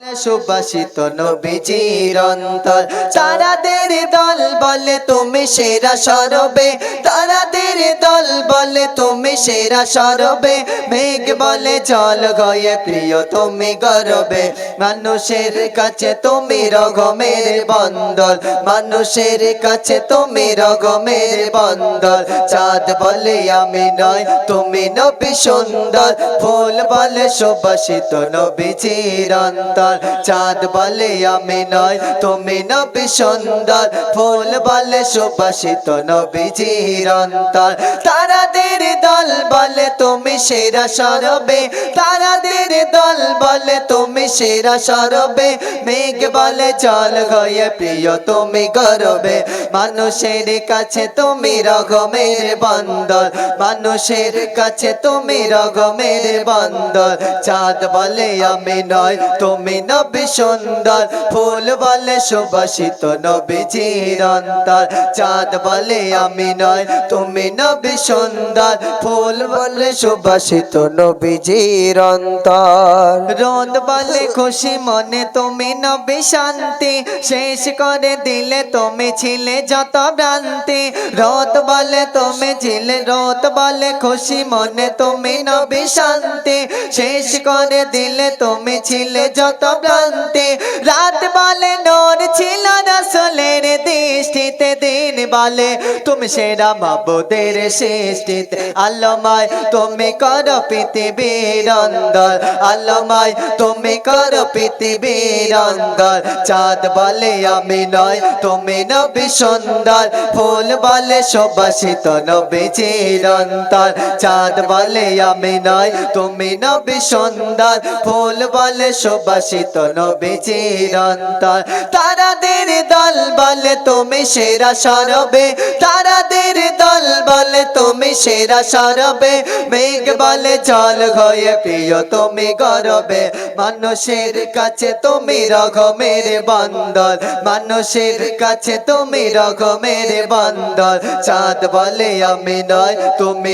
সুবাসিত নবীজির অন্তর তারাদের দল বলে তুমি সেরা সরবে, তারাদের দল বলে তুমি সেরা সরবে। মেঘ বলে জল গয়ে প্রিয় তুমি গরবে, মানুষের কাছে তুমি রগমের বন্দর, মানুষের কাছে তুমি রগমের বন্দর। চাঁদ বলে আমি নয় তুমি নবী সুন্দর, ফুল বলে সুবাসিত নবীজির অন্তর। চাঁদ বলে আমি নয় তুমি নবী সুন্দর, ফুল বলে সুবাসিত নবীজির অন্তর। তারাদের দল বলে তুমি সেরা সরবে, তারাদের দল বলে তুমি সেরা সরবে। মেঘ বলে জল গয়ে প্রিয় তুমি গরবে, মানুষের কাছে তুমি রগমের বন্দর, মানুষের কাছে তুমি রগমের বন্দর। চাঁদ বলে আমি নয় তুমি নবী সুন্দর, ফুল বলে সুবাসিত নবীজির অন্তর। চাঁদ বলে আমি নয় তুমি নবী সুন্দর, ফুল বলে সুবাসিত নবীজির অন্তর। রোদ বলে খুশি মনে তুমি নবী শান্তি, শেষ করে দিলে তুমি ছিলে যত ভ্রান্তি। রোদ বলে তুমি ছিলে, রোদ বলে খুশি মনে তুমি নবী শান্তি, শেষ করে দিলে তুমি ছিলে যত ভ্রান্তি। রাত বলে নূর ছিল রাসূলের দৃষ্টিতে, দিন বলে তুমি সেরা মাবুদের সৃষ্টিতে। আলোময় তুমি করো পৃথিবীর অন্দর, আলোময় তুমি করো পৃথিবীর অন্দর। চাঁদ বলে আমি নয় তুমি নবী সুন্দর, ফুল বলে সুবাসিত নবীজির অন্তর। চাঁদ বলে আমি নয় তুমি নবী সুন্দর, ফুল বলে সুবাসিত নবীজির অন্তর। তারাদের দল বলে তুমি সেরা সরবে, তারাদের দল বলে তুমি সেরা সরবে। মেঘ বলে জল গয়ে প্রিয় তুমি গরবে, মানুষের কাছে তুমি রগমের বন্দর, মানুষের কাছে তুমি রগমের বন্দর। চাঁদ বলে আমি নয় তুমি